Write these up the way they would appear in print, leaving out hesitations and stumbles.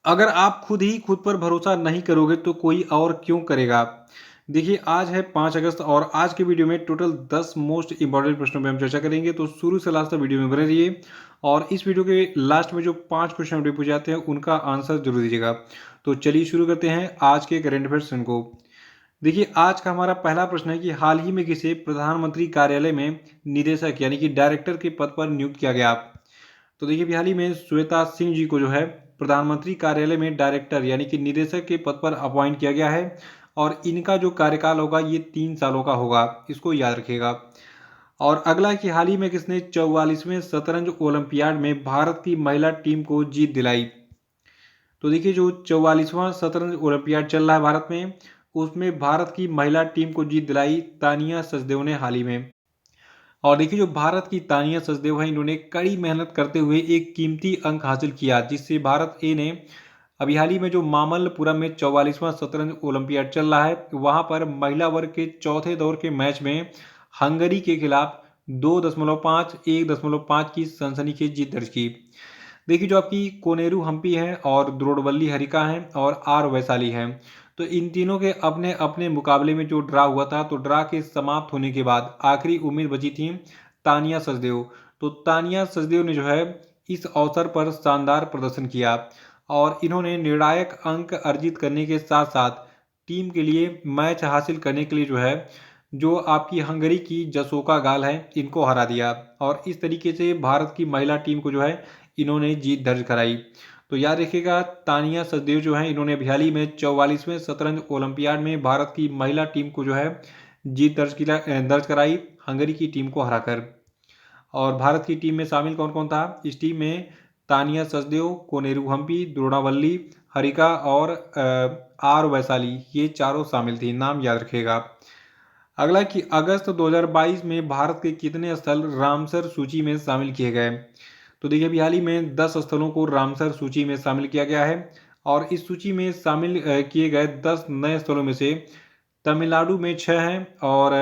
अगर आप खुद ही खुद पर भरोसा नहीं करोगे तो कोई और क्यों करेगा? देखिए, आज है 5 अगस्त और आज की वीडियो में टोटल 10 मोस्ट इम्पोर्टेंट प्रश्नों पे हम चर्चा करेंगे, तो शुरू से लास्ट तक वीडियो में बने रहिए। और इस वीडियो के लास्ट में जो 5 क्वेश्चन हमसे पूछे जाते हैं उनका आंसर जरूर दीजिएगा। तो चलिए शुरू करते हैं आज के करंट अफेयर्स को। देखिए, आज का हमारा पहला प्रश्न है कि हाल ही में किसे प्रधानमंत्री कार्यालय में निदेशक यानी कि डायरेक्टर के पद पर नियुक्त किया गया? तो देखिए, अभी हाल ही में श्वेता सिंह जी को जो है प्रधानमंत्री कार्यालय में डायरेक्टर यानी कि निदेशक के पद पर अपॉइंट किया गया है। और इनका जो कार्यकाल होगा ये 3 सालों का होगा, इसको याद रखिएगा। और अगला कि हाल ही में किसने 44वें शतरंज ओलंपियाड में भारत की महिला टीम को जीत दिलाई? तो देखिए, जो 44वां शतरंज ओलंपियाड चल रहा है भारत में, उसमें भारत की महिला टीम को जीत दिलाई तानिया सचदेव ने हाल ही में। और देखिए, जो भारत की तानिया सचदेव है, इन्होंने कड़ी मेहनत करते हुए एक कीमती अंक हासिल किया, जिससे भारत ए ने अभी हाल ही में जो मामल्लपुरम में 44वां शतरंज ओलंपियाड चल रहा है वहां पर महिला वर्ग के चौथे दौर के मैच में हंगरी के खिलाफ 2.5 1.5 की सनसनीखेज जीत दर्ज की। देखिए, जो आपकी कोनेरू हम्पी है और द्रोणवल्ली हरिका है और आर वैशाली है, तो इन तीनों के अपने अपने मुकाबले में जो ड्रा हुआ था, तो ड्रा के समाप्त होने के बाद आखिरी उम्मीद बची थी तानिया सचदेव। तो तानिया सचदेव ने जो है इस अवसर पर शानदार प्रदर्शन किया और इन्होंने निर्णायक अंक अर्जित करने के साथ साथ टीम के लिए मैच हासिल करने के लिए जो है जो आपकी हंगरी की जसोका गाल है इनको हरा दिया। और इस तरीके से भारत की महिला टीम को जो है इन्होंने जीत दर्ज कराई। तो याद रखिएगा, तानिया सचदेव जो है इन्होंने हाल ही में 44वें शतरंज ओलंपियाड में भारत की महिला टीम को जो है जीत दर्ज कराई हंगरी की टीम को हराकर। और भारत की टीम में शामिल कौन कौन था? इस टीम में तानिया सचदेव, कोनेरू हम्पी, द्रोणावल्ली हरिका और आर वैशाली, ये चारों शामिल थी। नाम याद रखिएगा। अगला कि अगस्त 2022 में भारत के कितने स्थल रामसर सूची में शामिल किए गए? तो देखिए, अभी हाल ही में 10 स्थलों को रामसर सूची में शामिल किया गया है। और इस सूची में शामिल किए गए 10 नए स्थलों में से तमिलनाडु में 6 हैं और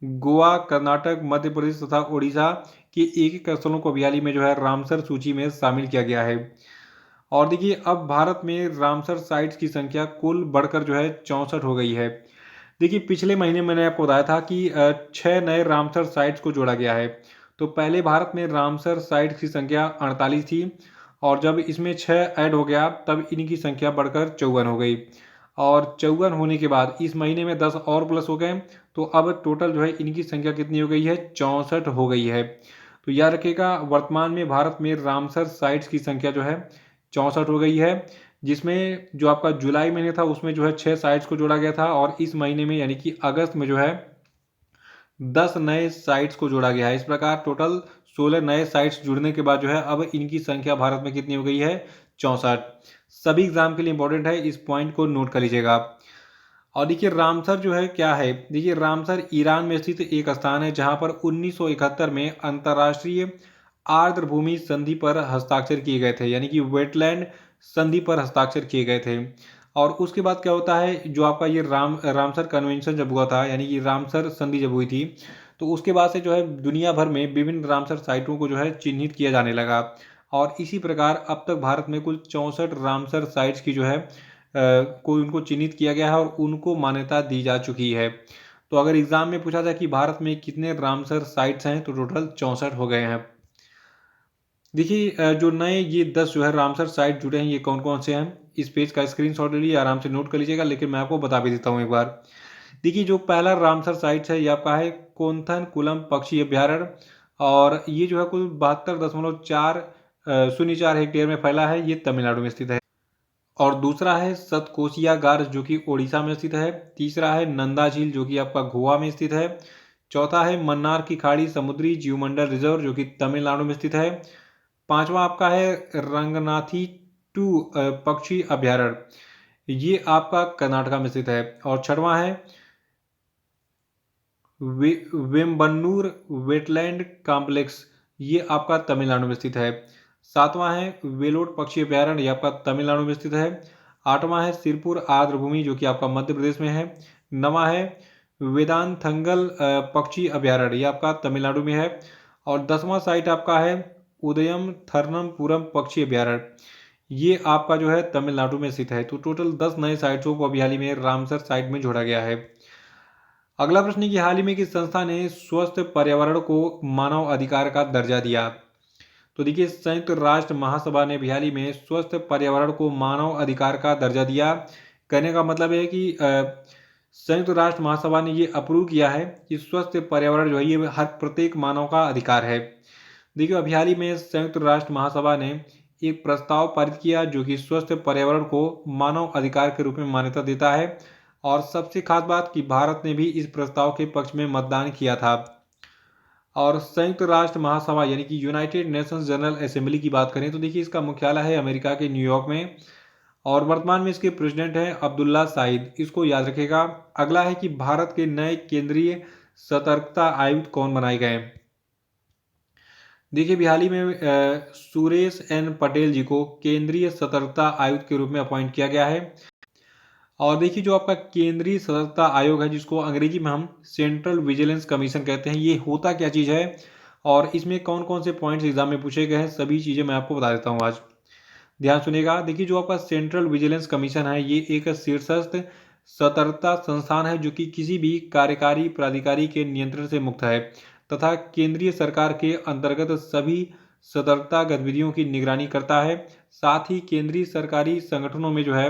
गोवा, कर्नाटक, मध्य प्रदेश तथा उड़ीसा के एक एक स्थलों को अभी हाल ही में जो है रामसर सूची में शामिल किया गया है। और देखिए, अब भारत में रामसर साइट्स की संख्या कुल बढ़कर जो है 64 हो गई है। देखिए, पिछले महीने मैंने आपको बताया था कि 6 नए रामसर साइट्स को जोड़ा गया है। तो पहले भारत में रामसर साइट्स की संख्या 48 थी और जब इसमें 6 ऐड हो गया तब इनकी संख्या बढ़कर 54 हो गई। और 54 होने के बाद इस महीने में 10 और प्लस हो गए, तो अब टोटल जो है इनकी संख्या कितनी हो गई है? 64 हो गई है। तो याद रखिएगा, वर्तमान में भारत में रामसर साइट्स की संख्या जो है 64 हो गई है, जिसमें जो आपका जुलाई महीने था उसमें जो है 6 साइट्स को जोड़ा गया था और इस महीने में यानी कि अगस्त में जो है 10 नए साइट्स को जोड़ा गया है। इस प्रकार टोटल 16 नए साइट्स जुड़ने के बाद जो है अब इनकी संख्या भारत में कितनी हो गई है? 64। सभी एग्जाम के लिए इंपॉर्टेंट है, इस पॉइंट को नोट कर लीजिएगा। और देखिए, रामसर जो है क्या है? देखिए, रामसर ईरान में स्थित एक स्थान है जहां पर 1971 में अंतर्राष्ट्रीय आर्द्रभूमि संधि पर हस्ताक्षर किए गए थे, यानी कि वेटलैंड संधि पर हस्ताक्षर किए गए थे। और उसके बाद क्या होता है, जो आपका ये रामसर कन्वेंशन जब हुआ था, यानी कि रामसर संधि जब हुई थी, तो उसके बाद से जो है दुनिया भर में विभिन्न रामसर साइटों को जो है चिन्हित किया जाने लगा। और इसी प्रकार अब तक भारत में कुल 64 रामसर साइट्स की जो है को उनको चिन्हित किया गया है और उनको मान्यता दी जा चुकी है। तो अगर एग्जाम में पूछा जाए कि भारत में कितने रामसर साइट्स हैं, तो टोटल 64 हो गए हैं। देखिए, जो नए ये 10 जो है रामसर साइट जुड़े हैं, ये कौन कौन से हैं? इस पेज का स्क्रीनशॉट ले लीजिए, आराम से नोट कर लीजिएगा, लेकिन मैं आपको बता भी देता हूँ एक बार। देखिए, जो पहला रामसर साइट है ये आपका है कोंथन कुलम पक्षी अभ्यारण्य और ये जो है कुल 72.404 हेक्टेयर में फैला है, ये तमिलनाडु में स्थित है। और दूसरा है सतकोसिया गार जो कि ओडिशा में स्थित है। तीसरा है नंदा झील जो कि आपका गोवा में स्थित है। चौथा है मन्नार की खाड़ी समुद्री जीवमंडल रिजर्व जो कि तमिलनाडु में स्थित है। पांचवा आपका है रंगनाथी टू पक्षी अभ्यारण्य, ये आपका कर्नाटका में स्थित है। और छठवां है वेम्बन्नूर वेटलैंड कॉम्प्लेक्स, ये आपका तमिलनाडु में स्थित है। सातवां है वेलोड पक्षी अभ्यारण्य, ये आपका तमिलनाडु में स्थित है। आठवां है सिरपुर आर्द्रभूमि जो कि आपका मध्य प्रदेश में है। नवा है वेदांतथंगल पक्षी अभ्यारण्य, ये आपका तमिलनाडु में है। और 10वां साइट आपका है उदयम थर्नमपुरम पक्षी अभ्यारण्य, ये आपका जो है तमिलनाडु में स्थित है। तो टोटल 10 नए साइटों को अभी हाल ही में रामसर साइट में जोड़ा गया है। अगला प्रश्न है कि हाल ही में किस संस्था ने स्वस्थ पर्यावरण को मानव अधिकार का दर्जा दिया? तो देखिए, संयुक्त राष्ट्र महासभा ने भी हाल ही में स्वस्थ पर्यावरण को मानव अधिकार का दर्जा दिया। कहने का मतलब है कि संयुक्त राष्ट्र महासभा ने ये अप्रूव किया है कि स्वस्थ पर्यावरण जो है ये हर प्रत्येक मानव का अधिकार है। देखिए, अभी हाल ही में संयुक्त राष्ट्र महासभा ने एक प्रस्ताव पारित किया जो कि स्वस्थ पर्यावरण को मानव अधिकार के रूप में मान्यता देता है। और सबसे खास बात कि भारत ने भी इस प्रस्ताव के पक्ष में मतदान किया था। और संयुक्त राष्ट्र महासभा यानी कि यूनाइटेड नेशंस जनरल असेंबली की बात करें तो देखिए, इसका मुख्यालय है अमेरिका के न्यूयॉर्क में। और वर्तमान में इसके प्रेसिडेंट हैं अब्दुल्ला साइद। इसको याद रखेगा। अगला है कि भारत के नए केंद्रीय सतर्कता आयुक्त कौन बनाए गए? देखिए, भी हाल ही में सुरेश एन पटेल जी को केंद्रीय सतर्कता आयुक्त के रूप में अपॉइंट किया गया है। और देखिए, जो आपका केंद्रीय सतर्कता आयोग है जिसको अंग्रेजी में हम सेंट्रल विजिलेंस कमीशन कहते हैं, ये होता क्या चीज़ है और इसमें कौन कौन से पॉइंट्स एग्जाम में पूछे गए हैं, सभी चीज़ें मैं आपको बता देता हूँ आज। ध्यान सुनिएगा। देखिए, जो आपका सेंट्रल विजिलेंस कमीशन है ये एक शीर्षस्थ सतर्कता संस्थान है जो कि किसी भी कार्यकारी प्राधिकारी के नियंत्रण से मुक्त है तथा केंद्रीय सरकार के अंतर्गत सभी सतर्कता गतिविधियों की निगरानी करता है। साथ ही केंद्रीय सरकारी संगठनों में जो है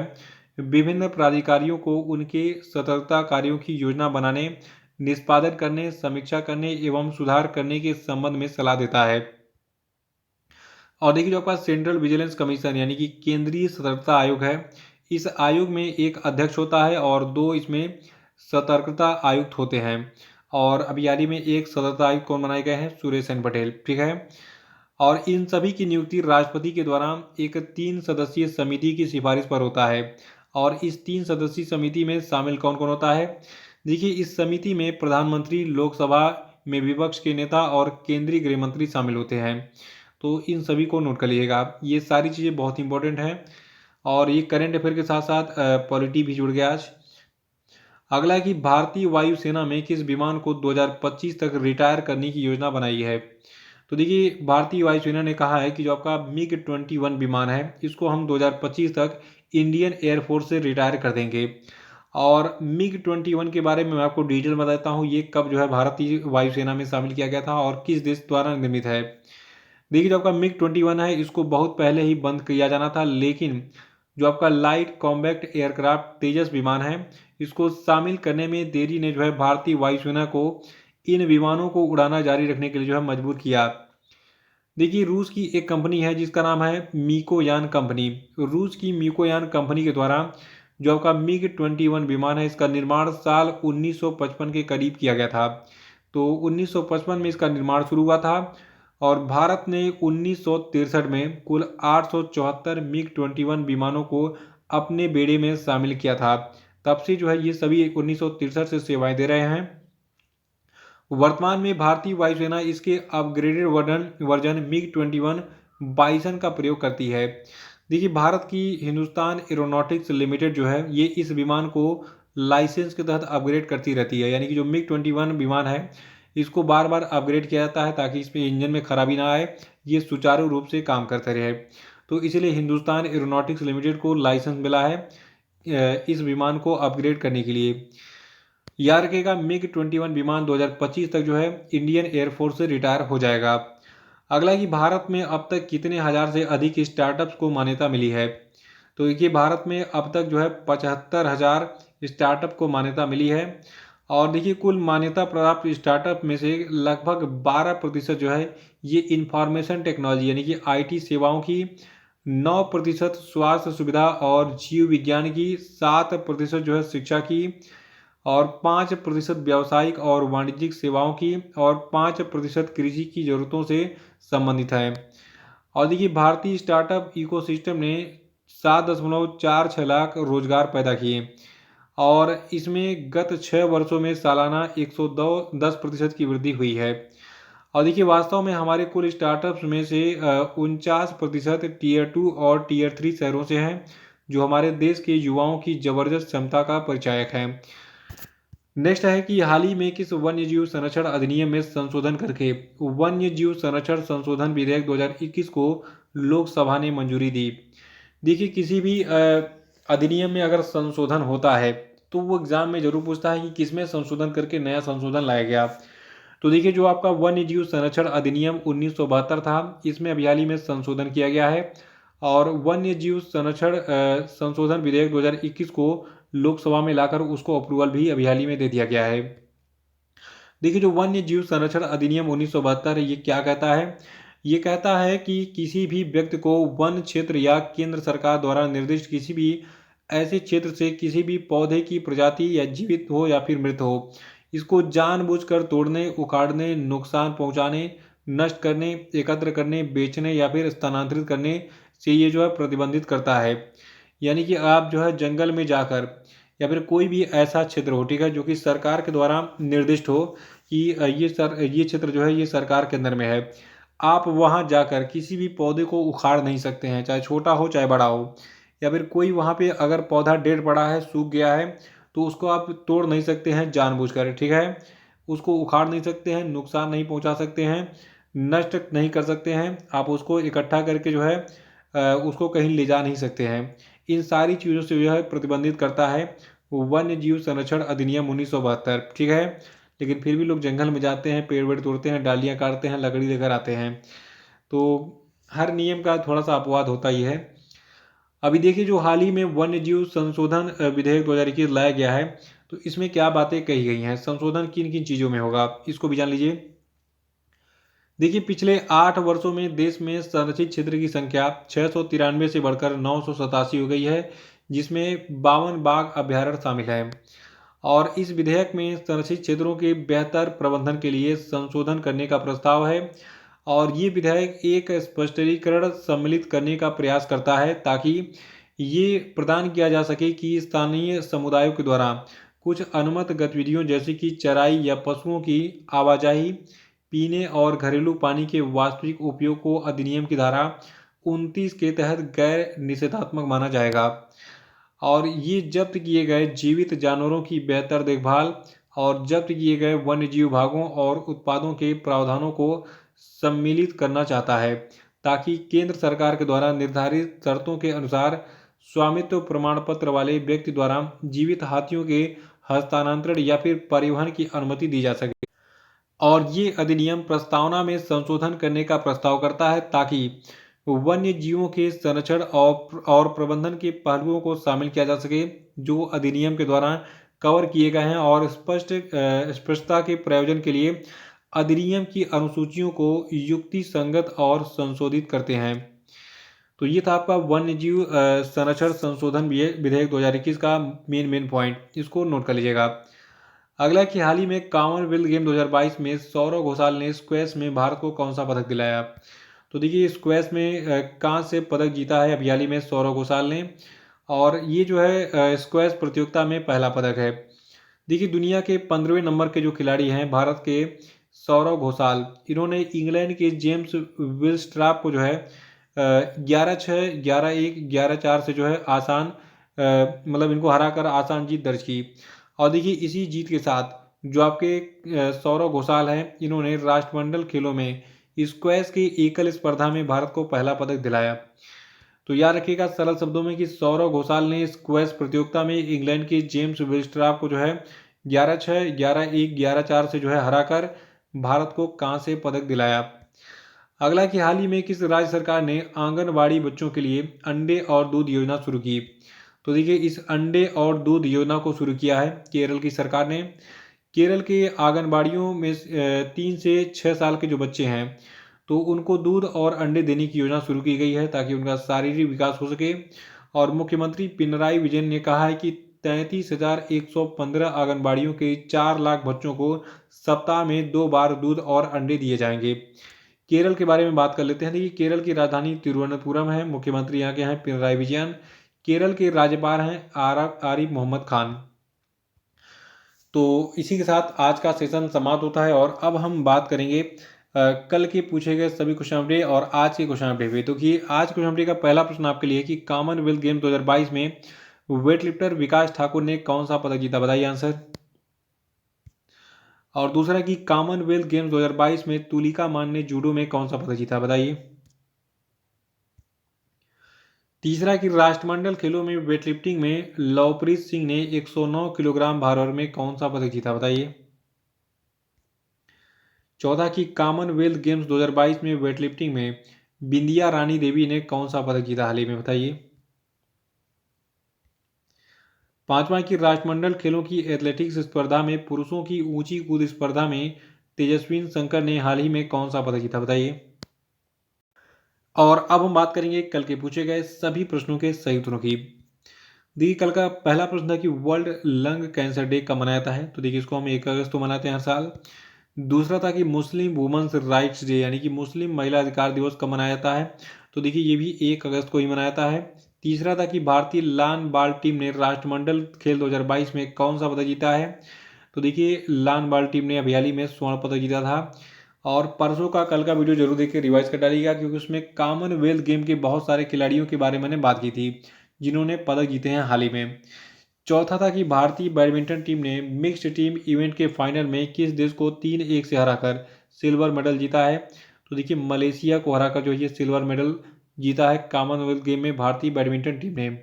विभिन्न प्राधिकारियों को उनके सतर्कता कार्यों की योजना बनाने, निष्पादन करने, समीक्षा करने एवं सुधार करने के संबंध में सलाह देता है। और देखिए, जो आपका सेंट्रल विजिलेंस कमीशन यानी कि केंद्रीय सतर्कता आयोग है, इस आयोग में एक अध्यक्ष होता है और 2 इसमें सतर्कता आयुक्त होते हैं। और अभी हाल ही में एक सतर्कता आयुक्त कौन बनाए गए हैं? सुरेश एन पटेल। ठीक है। और इन सभी की नियुक्ति राष्ट्रपति के द्वारा एक 3 सदस्यीय समिति की सिफारिश पर होता है। और इस 3 सदस्यीय समिति में शामिल कौन कौन होता है? देखिए, इस समिति में प्रधानमंत्री, लोकसभा में विपक्ष के नेता और केंद्रीय गृह मंत्री शामिल होते हैं। तो इन सभी को नोट कर लीजिएगा। ये सारी चीज़ें बहुत इंपॉर्टेंट हैं और ये करंट अफेयर के साथ साथ पॉलिटी भी जुड़ गया आज। अगला है कि भारतीय वायुसेना में किस विमान को 2025 तक रिटायर करने की योजना बनाई है? तो देखिए, भारतीय वायुसेना ने कहा है कि जो आपका MiG-21 विमान है इसको हम 2025 तक इंडियन एयरफोर्स से रिटायर कर देंगे। और MiG-21 के बारे में मैं आपको डिटेल बताता हूँ, ये कब जो है भारतीय वायुसेना में शामिल किया गया था और किस देश द्वारा निर्मित है। देखिए, जो आपका MiG-21 है इसको बहुत पहले ही बंद किया जाना था, लेकिन जो आपका लाइट कॉम्बैक्ट एयरक्राफ्ट तेजस विमान है इसको शामिल करने में देरी ने जो है भारतीय वायुसेना को इन विमानों को उड़ाना जारी रखने के लिए जो है मजबूर किया। देखिए, रूस की एक कंपनी है जिसका नाम है मीकोयान कंपनी। रूस की मीकोयान कंपनी के द्वारा जो आपका MiG-21 विमान है इसका निर्माण साल 1955 के करीब किया गया था। तो 1955 में इसका निर्माण शुरू हुआ था और भारत ने 1963 में कुल 874 MiG-21 विमानों को अपने बेड़े में शामिल किया था। तब से जो है ये सभी 1963 से सेवाएं दे रहे हैं। वर्तमान में भारतीय वायुसेना इसके अपग्रेडेड वर्जन MiG-21 बाइसन का प्रयोग करती है। देखिए, भारत की हिंदुस्तान एरोनॉटिक्स लिमिटेड जो है ये इस विमान को लाइसेंस के तहत अपग्रेड करती रहती है। यानी कि जो MiG-21 विमान है इसको बार बार अपग्रेड किया जाता है ताकि इसमें इंजन में खराबी ना आए, ये सुचारू रूप से काम करते रहे। तो इसलिए हिंदुस्तान एरोनॉटिक्स लिमिटेड को लाइसेंस मिला है इस विमान को अपग्रेड करने के लिए। याद रखिएगा, MiG-21 विमान 2025 तक जो है इंडियन एयरफोर्स से रिटायर हो जाएगा। अगला कि भारत में अब तक कितने हजार से अधिक स्टार्टअप्स को मान्यता मिली है? तो देखिए, भारत में अब तक जो है 75,000 स्टार्टअप को मान्यता मिली है। और देखिए, कुल मान्यता प्राप्त स्टार्टअप में से लगभग 12% जो है ये इंफॉर्मेशन टेक्नोलॉजी यानी कि IT सेवाओं की, 9% स्वास्थ्य सुविधा और जीव विज्ञान की, 7% जो है शिक्षा की, और 5% व्यावसायिक और वाणिज्यिक सेवाओं की, और 5% कृषि की जरूरतों से संबंधित है। और देखिए, भारतीय स्टार्टअप इकोसिस्टम ने 7.46 लाख रोजगार पैदा किए और इसमें गत 6 वर्षों में सालाना 110% की वृद्धि हुई है। और देखिए, वास्तव में हमारे कुल स्टार्टअप्स में से 49% Tier 2 और Tier 3 शहरों से हैं, जो हमारे देश के युवाओं की जबरदस्त क्षमता का परिचायक है। नेक्स्ट है कि हाल ही में किस वन्य जीव संरक्षण अधिनियम में संशोधन करके वन्य जीव संरक्षण संशोधन विधेयक 2021 को लोकसभा ने मंजूरी दी? देखिए किसी भी अधिनियम में अगर संशोधन होता है तो वो एग्जाम में जरूर पूछता है कि किसमें संशोधन करके नया संशोधन लाया गया। तो देखिए जो आपका वन्य जीव संरक्षण अधिनियम 1972 था, इसमें अभी हाल ही में संशोधन किया गया है। और वन्य जीव संरक्षण संशोधन विधेयक 2021 को लोकसभा में लाकर उसको अप्रूवल भी अभी हाल ही में दे दिया गया है। देखिए जो वन्य जीव संरक्षण अधिनियम 1972 ये क्या कहता है? ये कहता है कि किसी भी व्यक्ति को वन क्षेत्र या केंद्र सरकार द्वारा निर्दिष्ट किसी भी ऐसे क्षेत्र से किसी भी पौधे की प्रजाति या जीवित हो या फिर मृत हो, इसको जानबूझकर तोड़ने, उखाड़ने, नुकसान पहुंचाने, नष्ट करने, एकत्र करने, बेचने या फिर स्थानांतरित करने से ये जो है प्रतिबंधित करता है। यानी कि आप जो है जंगल में जाकर या फिर कोई भी ऐसा क्षेत्र हो, ठीक है, जो कि सरकार के द्वारा निर्दिष्ट हो कि ये क्षेत्र जो है ये सरकार के अंदर में है, आप वहां जाकर किसी भी पौधे को उखाड़ नहीं सकते हैं, चाहे छोटा हो चाहे बड़ा हो। या फिर कोई वहां पे अगर पौधा डेड पड़ा है, सूख गया है, तो उसको आप तोड़ नहीं सकते हैं जानबूझकर, ठीक है। उसको उखाड़ नहीं सकते हैं, नुकसान नहीं पहुंचा सकते हैं, नष्ट नहीं कर सकते हैं, आप उसको इकट्ठा करके जो है उसको कहीं ले जा नहीं सकते हैं। इन सारी चीज़ों से जो है प्रतिबंधित करता है वन्य जीव संरक्षण अधिनियम 1972, ठीक है। लेकिन फिर भी लोग जंगल में जाते हैं, पेड़ वेड़ तोड़ते हैं, डालियां काटते हैं, लकड़ी लेकर आते हैं। तो हर नियम का थोड़ा सा अपवाद होता ही है। अभी देखिए जो हाल ही में वन्य जीव संशोधन विधेयक 2021 लाया गया है, तो इसमें क्या बातें कही गई हैं, संशोधन किन किन चीज़ों में होगा, इसको भी जान लीजिए। देखिए पिछले 8 वर्षों में देश में संरक्षित क्षेत्र की संख्या 693 से बढ़कर 987 हो गई है, जिसमें 52 बाघ अभ्यारण्य शामिल है। और इस विधेयक में संरक्षित क्षेत्रों के बेहतर प्रबंधन के लिए संशोधन करने का प्रस्ताव है। और ये विधेयक एक स्पष्टीकरण सम्मिलित करने का प्रयास करता है ताकि ये प्रदान किया जा सके कि स्थानीय समुदायों के द्वारा कुछ अनुमत गतिविधियों जैसे कि चराई या पशुओं की आवाजाही, पीने और घरेलू पानी के वास्तविक उपयोग को अधिनियम की धारा 29 के तहत गैर निषेधात्मक माना जाएगा। और ये जब्त किए गए जीवित जानवरों की बेहतर देखभाल और जब्त किए गए वन्यजीव भागों और उत्पादों के प्रावधानों को सम्मिलित करना चाहता है, ताकि केंद्र सरकार के द्वारा निर्धारित शर्तों के अनुसार स्वामित्व प्रमाण पत्र वाले व्यक्ति द्वारा जीवित हाथियों के हस्तांतरण या फिर परिवहन की अनुमति दी जा सके। और ये अधिनियम प्रस्तावना में संशोधन करने का प्रस्ताव करता है ताकि वन्य जीवों के संरक्षण और प्रबंधन के पहलुओं को शामिल किया जा सके जो अधिनियम के द्वारा कवर किए गए हैं, और स्पष्टता के प्रयोजन के लिए अधिनियम की अनुसूचियों को युक्ति संगत और संशोधित करते हैं। तो ये था आपका वन्य जीव संरक्षण संशोधन विधेयक 2021 का मेन पॉइंट, इसको नोट कर लीजिएगा। अगला कि हाल ही में कॉमनवेल्थ गेम 2022 में सौरव घोषाल ने स्क्वैश में भारत को कौन सा पदक दिलाया? तो देखिए स्क्वैश में कांस्य पदक जीता है अभी हाल ही में सौरव घोषाल ने, और ये जो है स्क्वैश प्रतियोगिता में पहला पदक है। देखिए दुनिया के 15वें नंबर के जो खिलाड़ी हैं भारत के सौरव घोषाल, इन्होंने इंग्लैंड के जेम्स विलस्ट्रॉप को जो है 11-6, 11-1, 11-4 से जो है आसान मतलब इनको हराकर आसान जीत दर्ज की। और देखिए इसी जीत के साथ जो आपके सौरव घोषाल हैं, इन्होंने राष्ट्रमंडल खेलों में स्क्वैश की एकल स्पर्धा में भारत को पहला पदक दिलाया। तो याद रखिएगा सरल शब्दों में कि सौरव घोषाल ने स्क्वैश प्रतियोगिता में इंग्लैंड के जेम्स विलस्ट्रॉप को जो है 11-6, 11-1, 11-4 से जो है हराकर भारत को कांस्य पदक दिलाया। अगला कि हाल ही में किस राज्य सरकार ने आंगनबाड़ी बच्चों के लिए अंडे और दूध योजना शुरू की? तो देखिए इस अंडे और दूध योजना को शुरू किया है केरल की सरकार ने। केरल के आंगनबाड़ियों में 3 से 6 साल के जो बच्चे हैं तो उनको दूध और अंडे देने की योजना शुरू की गई है ताकि उनका शारीरिक विकास हो सके। और मुख्यमंत्री पिनराई विजयन ने कहा है कि 33,115 आंगनबाड़ियों के 4 लाख बच्चों को सप्ताह में 2 बार दूध और अंडे दिए जाएंगे। केरल के बारे में बात कर लेते हैं। देखिए केरल की राजधानी तिरुवनंतपुरम है, मुख्यमंत्री यहाँ के हैं पिनराई विजयन, केरल के राज्यपाल हैं आरिफ मोहम्मद खान। तो इसी के साथ आज का सेशन समाप्त होता है और अब हम बात करेंगे कल के पूछे गए सभी क्वेश्चन अपडेट और आज के क्वेश्चन अपडेट पे। तो कि आज क्वेश्चन अपडेट का पहला प्रश्न आपके लिए कि कॉमनवेल्थ गेम 2022 में वेट लिफ्टर विकास ठाकुर ने कौन सा पदक जीता, बताइए आंसर। और दूसरा कि कॉमनवेल्थ गेम्स 2022 में तुलिका मान ने जूडो में कौन सा पदक जीता, बताइए। तीसरा कि राष्ट्रमंडल खेलों में वेटलिफ्टिंग में लवप्रीत सिंह ने 109 किलोग्राम भारोत्तोलन में कौन सा पदक जीता, बताइए। चौथा कि कॉमनवेल्थ गेम्स 2022 में वेटलिफ्टिंग में बिंदिया रानी देवी ने कौन सा पदक जीता, हाल ही में बताइए। पांचवा कि राष्ट्रमंडल खेलों की एथलेटिक्स स्पर्धा में पुरुषों की ऊंची कूद स्पर्धा में तेजस्विन शंकर ने हाल ही में कौन सा पदक जीता, बताइए। और अब हम बात करेंगे कल के पूछे गए सभी प्रश्नों के सही उत्तरों की। देखिए, कल का पहला प्रश्न था कि वर्ल्ड लंग कैंसर डे कब मनाया जाता है, तो देखिए इसको हम 1 अगस्त को मनाते हैं हर साल। दूसरा था कि मुस्लिम वुमेन्स राइट्स डे यानी कि मुस्लिम महिला अधिकार दिवस कब मनाया जाता है, तो देखिए ये भी 1 अगस्त को ही मनाया जाता है। तीसरा था कि भारतीय लान बाल टीम ने राष्ट्रमंडल खेल 2022 में कौन सा पदक जीता है, तो देखिए लान बाल टीम ने अभी हाल ही में स्वर्ण पदक जीता था। और परसों का कल का वीडियो जरूर देख के रिवाइज कर डालिएगा, क्योंकि उसमें कॉमनवेल्थ गेम के बहुत सारे खिलाड़ियों के बारे में मैंने बात की थी जिन्होंने पदक जीते हैं हाल ही में। चौथा था कि भारतीय बैडमिंटन टीम ने मिक्स्ड टीम इवेंट के फाइनल में किस देश को 3-1 से हराकर सिल्वर मेडल जीता है, तो देखिए मलेशिया को हराकर जो है सिल्वर मेडल जीता है कॉमनवेल्थ गेम में भारतीय बैडमिंटन टीम ने।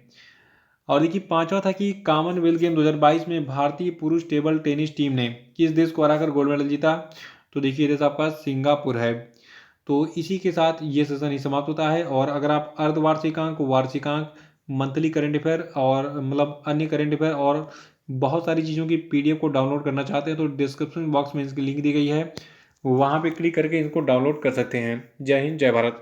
और देखिए पांचवा था कि कॉमनवेल्थ गेम 2022 में भारतीय पुरुष टेबल टेनिस टीम ने किस देश को हराकर गोल्ड मेडल जीता, तो देखिए देश आपका सिंगापुर है। तो इसी के साथ ये सेशन ही समाप्त होता है। और अगर आप अर्धवार्षिकांक, वार्षिकांक, मंथली करंट अफेयर और मतलब अन्य करंट अफेयर और बहुत सारी चीज़ों की पीडीएफ को डाउनलोड करना चाहते हैं तो डिस्क्रिप्शन बॉक्स में इसकी लिंक दी गई है, वहाँ पे क्लिक करके इनको डाउनलोड कर सकते हैं। जय हिंद, जय भारत।